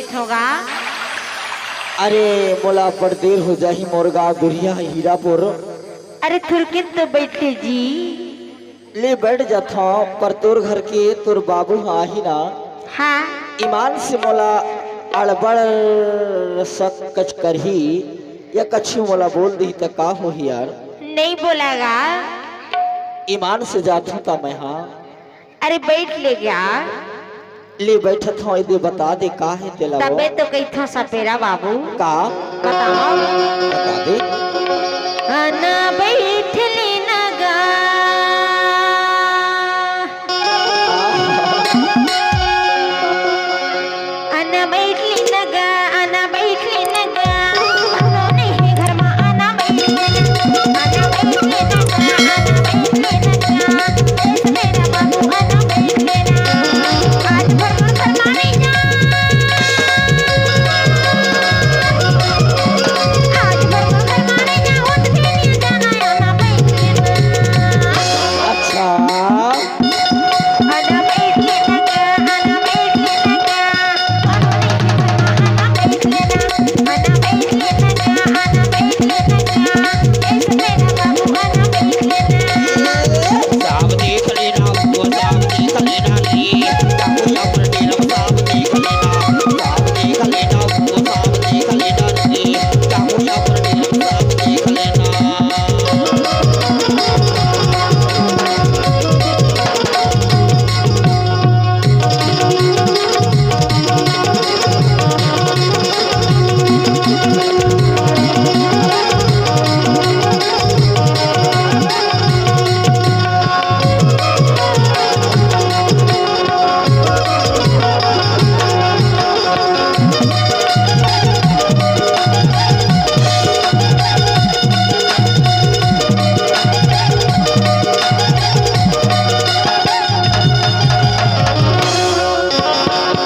गई होगा। अरे मोला पर देर हो जाही मोरगा गुड़िया हीरापुर। अरे थुरकिन तो बैठे जी। ले बैठ जाता पर तोर घर के तोर बाबू आही ना। हाँ ईमान से मोला अड़बड़ सक कच करही या कछु मोला बोल दी तो का हो यार। नहीं बोलागा। ईमान से जाता था मैं। हाँ अरे बैठ ले गया। ले बैठत हूँ दे बता दे का है तेला तबे तो कही था सपेरा बाबू। का बताओ। बता दे। अना बैठ ली नगा। अना बैठ ली नगा। अना बैठ ली नगा। उन्होंने ही घर में आना बैठ लेना। आना बैठ लेना। आना बैठ लेना। देख लेना बाबू आना बैठ लेना। आज भर घर माने जा। आज भर घर माने जा। उठ के लिए जाना आना बैठ लेना। अच्छा आना बैठ लेना। आना बैठ लेना। आना बैठ लेना। आना बैठ लेना। आना बैठ लेना। देख लेना बाबू आना बैठ लेना। साब देख लेना वो साब देख लेना ली काबू या पर डेला साब देख लेना। साब देख लेना वो साब देख लेना ली काबू या पर डेला साब देख लेना।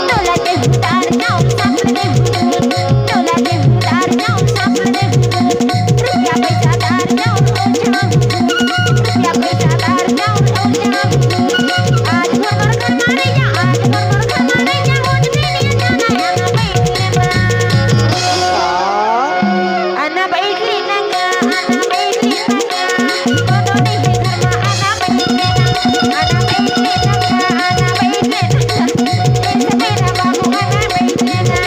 तोला के हुदार जाऊं सापड़े तोला के हुदार जाऊं सापड़े रुपया पैसा दार जाऊं ओझा रुपया पैसा दार जाऊं ओझा आज भर घर मारे जा। आज भर घर मारे जा। ओझ पे लिए जाना आना बैठ लेना। आना बैठ लेना। आना बैठ लेना। दोनों ने ही घर में आना बैठ लेना। आना बैठ लेना। आना बैठ लेना। ऐसे मेरा बाबू आना बैठ लेना।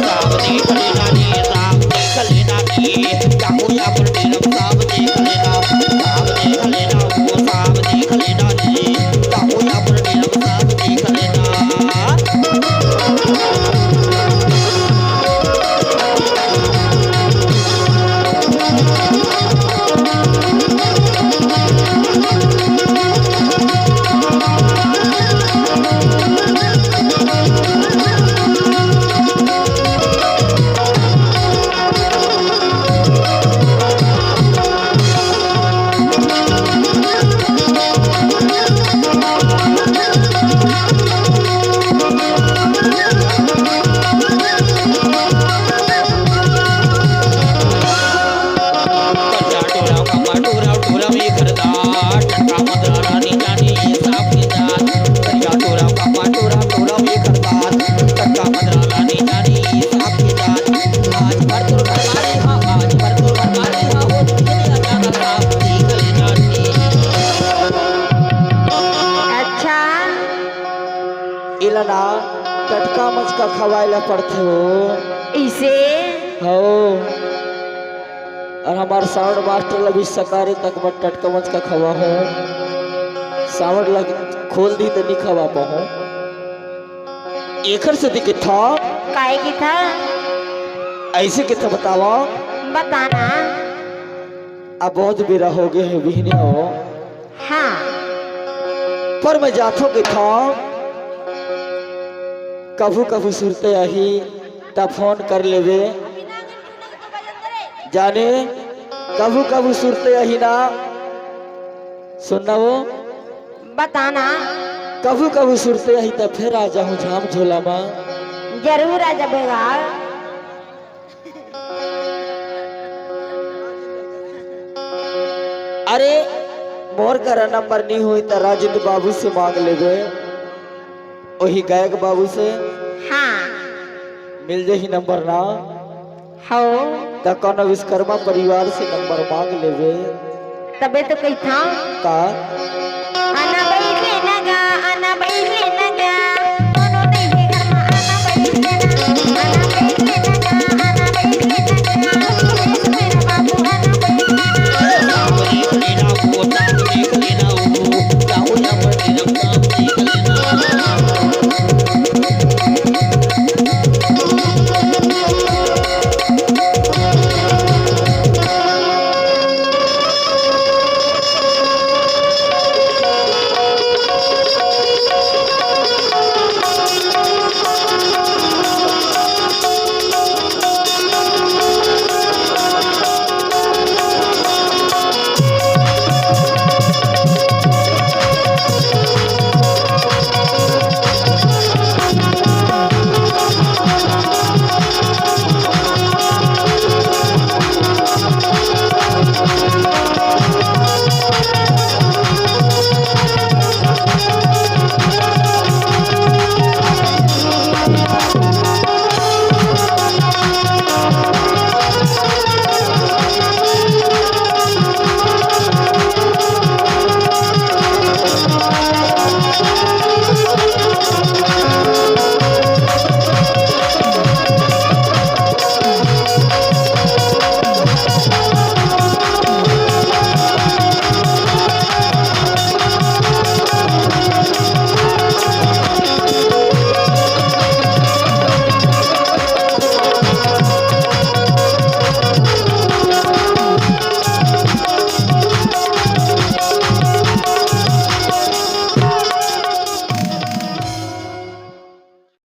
साब देख लेना ली साब देख लेना ली काबू या पर डेला साब देख लेना। साब देख लेना वो साब देख लेना ली काबू या पर डेला साब देख लेना। कच्चा टोरा कमा टोरा टोरा में खरदार टका मदरा रानी जानी साफ की जात। कच्चा टोरा कमा टोरा टोरा में खरदार टका मदरा रानी जानी साफ की जात। आज भर तोर घर मारे हाँ आज भर तोर घर मारे हाँ वो दुनिया जाना साफ देख लेना ली। अच्छा इलाना टटका मचका खवाइला पड़ते हो। इसे हो और हमारे साउंड मास्टर लभी सकारे तक मत टटका मचका खवा हो। साउंड लग खोल दी तो नहीं खवा पाओ। एकर से दिखे था काहे की था ऐसे के था बतावा। बताना। अब बहुत बेरा हो गए हैं बिहने हो हाँ पर मैं जाथों के था कभू कभू सुरते आही तब फोन कर लेवे जाने कभू कभू सुरते आही ना सुनना वो बताना। कभू कभू सुरते आही तब फिर आ जाऊं झाम झोला में। जरूर आ जाएगा। अरे मोर का नंबर नहीं हुई तो राजेंद्र बाबू से मांग लेवे वही गायक बाबू से। हाँ मिल जाही नंबर ना हो त कौन विश्वकर्मा परिवार से नंबर मांग लेवे तबे तो कही था का